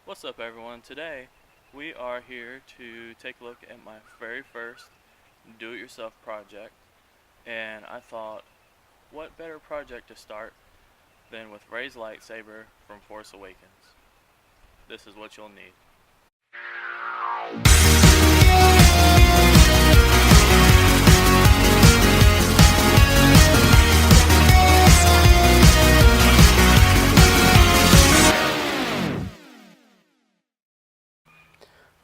What's up everyone? Today we are here to take a look at my very first do-it-yourself project, and I thought what better project to start than with Rey's lightsaber from Force Awakens. This is what you'll need.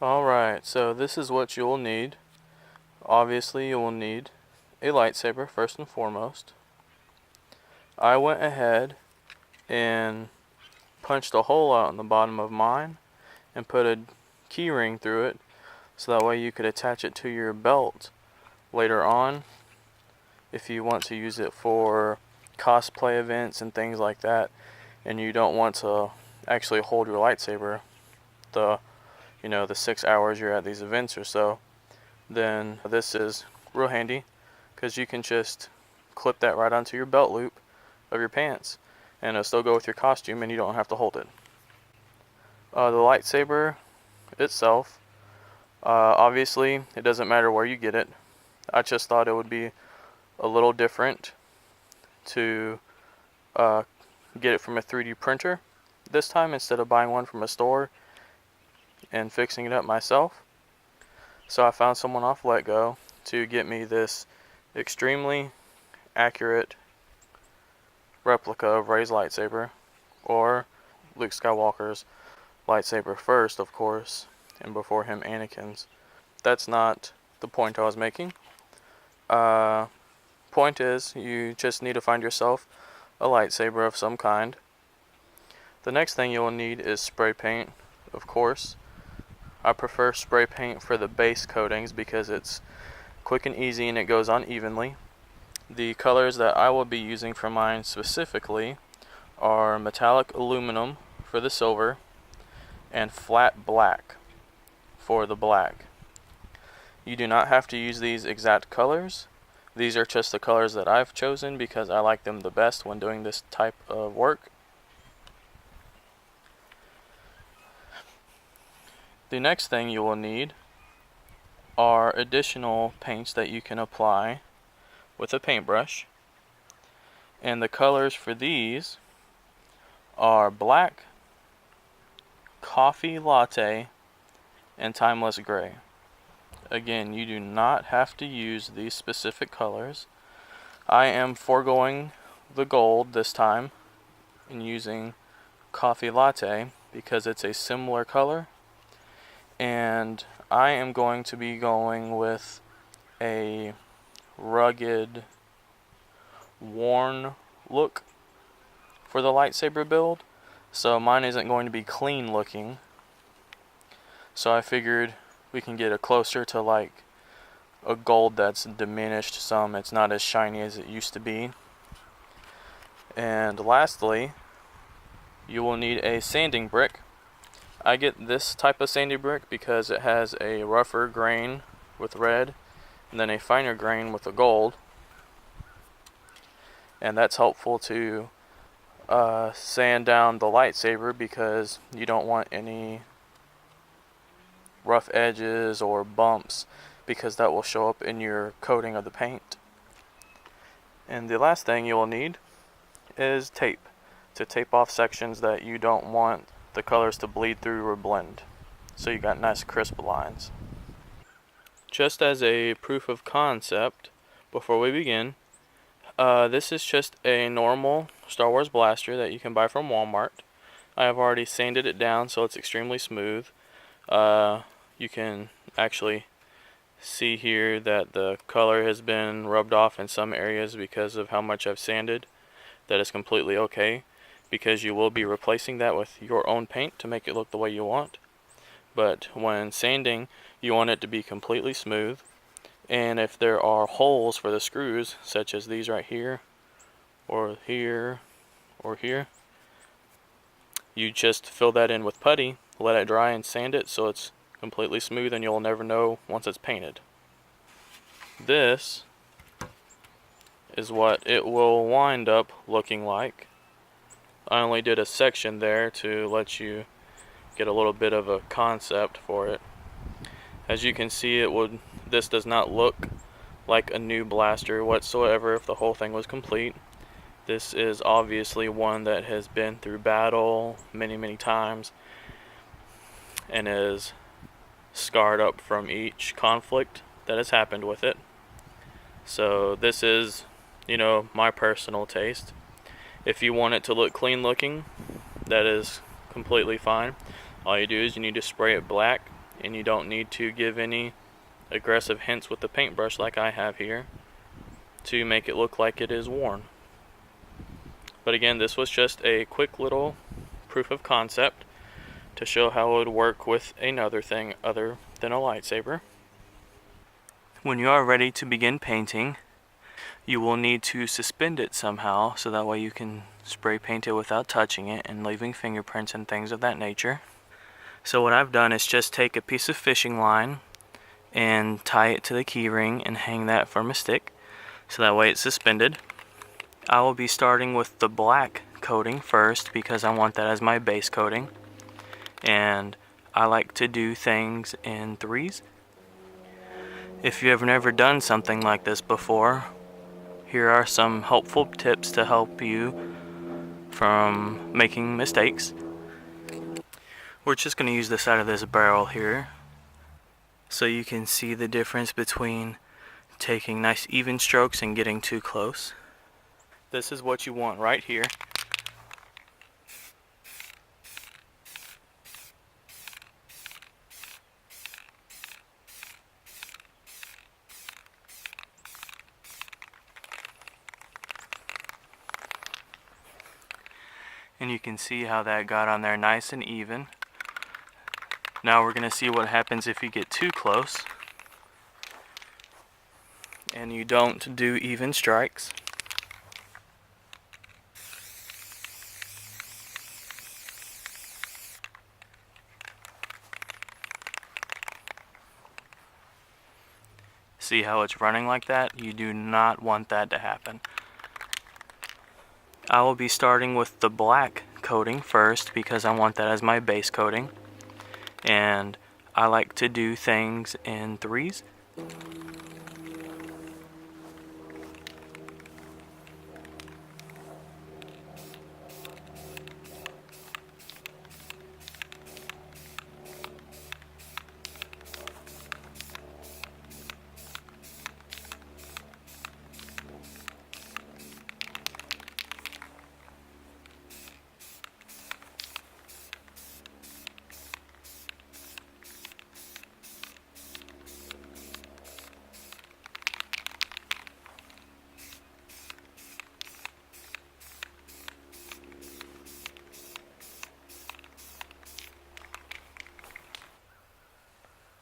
Alright, so this is what you'll need. Obviously you will need a lightsaber first and foremost. I went ahead and punched a hole out in the bottom of mine and put a key ring through it so that way you could attach it to your belt later on if you want to use it for cosplay events and things like that, and you don't want to actually hold your lightsaber the 6 hours you're at these events or so. Then this is real handy because you can just clip that right onto your belt loop of your pants and it'll still go with your costume and you don't have to hold it. The lightsaber itself, obviously it doesn't matter where you get it. I just thought it would be a little different to get it from a 3D printer this time instead of buying one from a store and fixing it up myself. So I found someone off LetGo to get me this extremely accurate replica of Rey's lightsaber, or Luke Skywalker's lightsaber first, of course, and before him Anakin's. That's not the point I was making. Point is, you just need to find yourself a lightsaber of some kind. The next thing you will need is spray paint, of course. I prefer spray paint for the base coatings because it's quick and easy and it goes on evenly. The colors that I will be using for mine specifically are metallic aluminum for the silver and flat black for the black. You do not have to use these exact colors. These are just the colors that I've chosen because I like them the best when doing this type of work. The next thing you will need are additional paints that you can apply with a paintbrush. And the colors for these are black, coffee latte, and timeless gray. Again, you do not have to use these specific colors. I am foregoing the gold this time and using coffee latte because it's a similar color. And I am going to be going with a rugged, worn look for the lightsaber build. So mine isn't going to be clean looking. So I figured we can get it closer to like a gold that's diminished some. It's not as shiny as it used to be. And lastly, you will need a sanding brick. I get this type of sanding brick because it has a rougher grain with red and then a finer grain with the gold, and that's helpful to sand down the lightsaber because you don't want any rough edges or bumps because that will show up in your coating of the paint. And the last thing you will need is tape to tape off sections that you don't want the colors to bleed through or blend, so you got nice crisp lines. Just as a proof of concept, before we begin, this is just a normal Star Wars blaster that you can buy from Walmart. I have already sanded it down so it's extremely smooth. You can actually see here that the color has been rubbed off in some areas because of how much I've sanded. That is completely okay, because you will be replacing that with your own paint to make it look the way you want. But when sanding, you want it to be completely smooth, and if there are holes for the screws, such as these right here, or here, or here, you just fill that in with putty, let it dry and sand it so it's completely smooth and you'll never know once it's painted. This is what it will wind up looking like. I only did a section there to let you get a little bit of a concept for it. As you can see, this does not look like a new blaster whatsoever if the whole thing was complete. This is obviously one that has been through battle many times and is scarred up from each conflict that has happened with it. So this is, my personal taste. If you want it to look clean looking, that is completely fine. All you do is you need to spray it black, and you don't need to give any aggressive hints with the paintbrush like I have here to make it look like it is worn. But again, this was just a quick little proof of concept to show how it would work with another thing other than a lightsaber. When you are ready to begin painting, you will need to suspend it somehow, so that way you can spray paint it without touching it and leaving fingerprints and things of that nature. So what I've done is just take a piece of fishing line and tie it to the key ring and hang that from a stick, so that way it's suspended. I will be starting with the black coating first because I want that as my base coating, and I like to do things in threes. If you have never done something like this before, here are some helpful tips to help you from making mistakes. We're just going to use the side of this barrel here so you can see the difference between taking nice even strokes and getting too close. This is what you want right here. And you can see how that got on there nice and even. Now we're going to see what happens if you get too close and you don't do even strikes. See how it's running like that? You do not want that to happen. I will be starting with the black coating first because I want that as my base coating, and I like to do things in threes.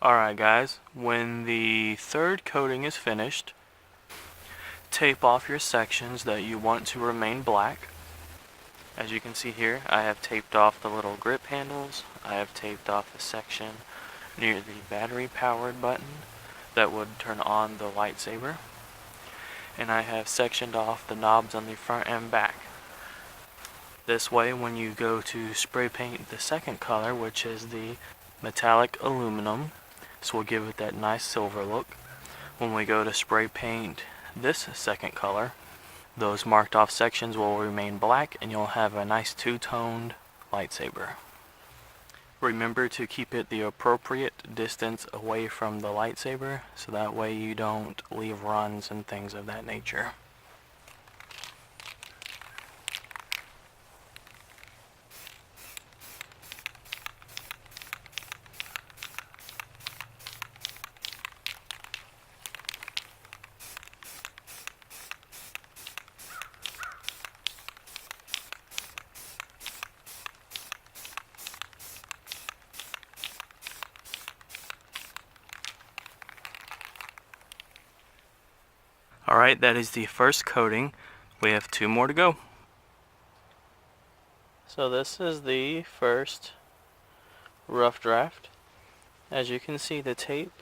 Alright guys, when the third coating is finished, tape off your sections that you want to remain black. As you can see here, I have taped off the little grip handles. I have taped off the section near the battery powered button that would turn on the lightsaber. And I have sectioned off the knobs on the front and back. This way, when you go to spray paint the second color, which is the metallic aluminum, this will give it that nice silver look. When we go to spray paint this second color, those marked off sections will remain black and you'll have a nice two-toned lightsaber. Remember to keep it the appropriate distance away from the lightsaber, so that way you don't leave runs and things of that nature. Alright, that is the first coating. We have two more to go. So this is the first rough draft. As you can see, the tape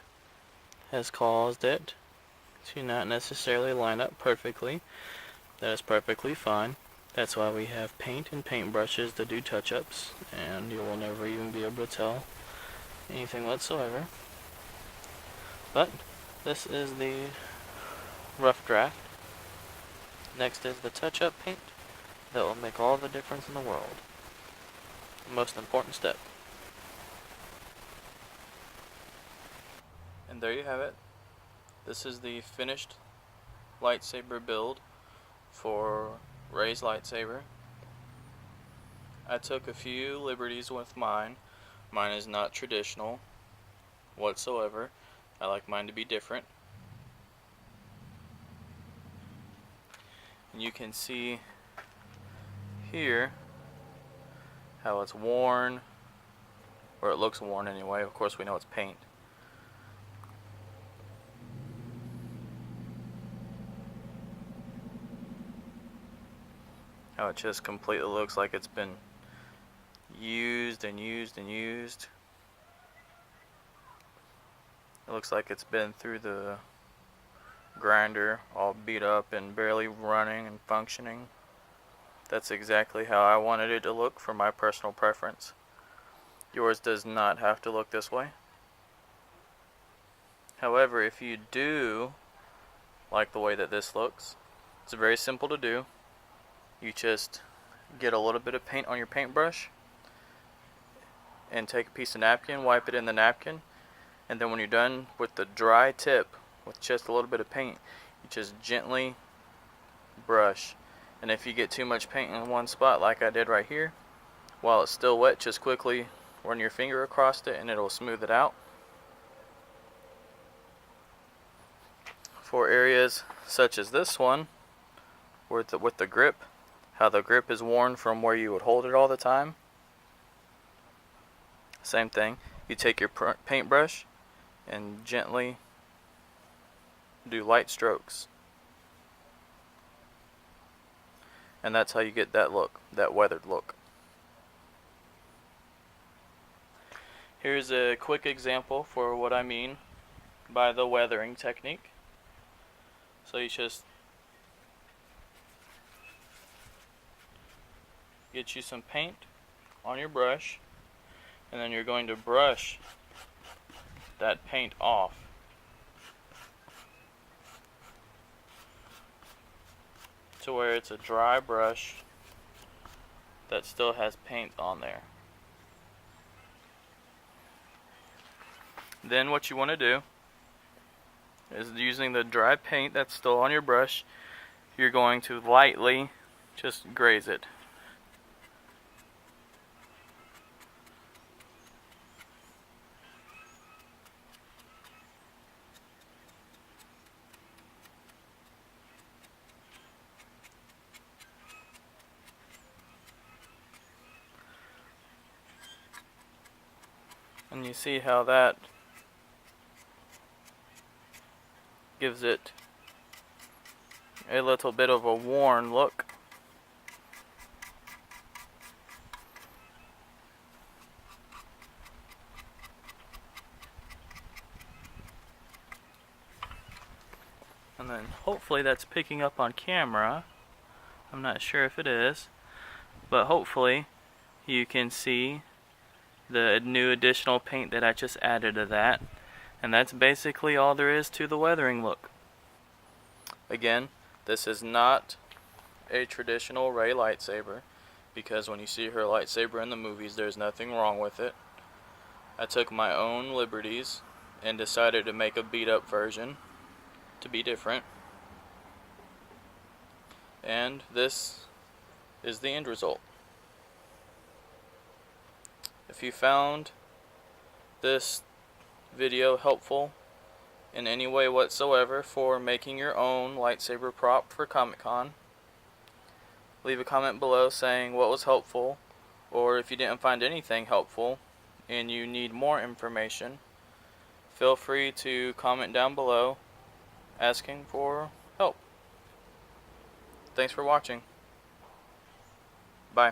has caused it to not necessarily line up perfectly. That is perfectly fine. That's why we have paint and paintbrushes to do touch-ups, and you will never even be able able to tell anything whatsoever. But this is the rough draft. Next is the touch-up paint that will make all the difference in the world. The most important step. And there you have it. This is the finished lightsaber build for Rey's lightsaber. I took a few liberties with mine. Mine is not traditional whatsoever. I like mine to be different. And you can see here how it's worn, or it looks worn anyway. Of course we know it's paint. How it just completely looks like it's been used and used and used. It looks like it's been through the grinder, all beat up and barely running and functioning. That's exactly how I wanted it to look for my personal preference. Yours does not have to look this way. However, if you do like the way that this looks, it's very simple to do. You just get a little bit of paint on your paintbrush and take a piece of napkin, wipe it in the napkin, and then when you're done with the dry tip with just a little bit of paint, you just gently brush. And if you get too much paint in one spot like I did right here, while it's still wet, just quickly run your finger across it and it'll smooth it out. For areas such as this one, with the grip, how the grip is worn from where you would hold it all the time, same thing. You take your paintbrush and gently do light strokes. And that's how you get that look, that weathered look. Here's a quick example for what I mean by the weathering technique. So you just get you some paint on your brush, and then you're going to brush that paint off. To where it's a dry brush that still has paint on there. Then what you want to do is, using the dry paint that's still on your brush, you're going to lightly just graze it. And you see how that gives it a little bit of a worn look. And then hopefully that's picking up on camera. I'm not sure if it is, but hopefully you can see the new additional paint that I just added to that. And that's basically all there is to the weathering look. Again, this is not a traditional Rey lightsaber, because when you see her lightsaber in the movies, there's nothing wrong with it. I took my own liberties and decided to make a beat up version to be different. And this is the end result. If you found this video helpful in any way whatsoever for making your own lightsaber prop for Comic-Con, leave a comment below saying what was helpful, or if you didn't find anything helpful and you need more information, feel free to comment down below asking for help. Thanks for watching. Bye.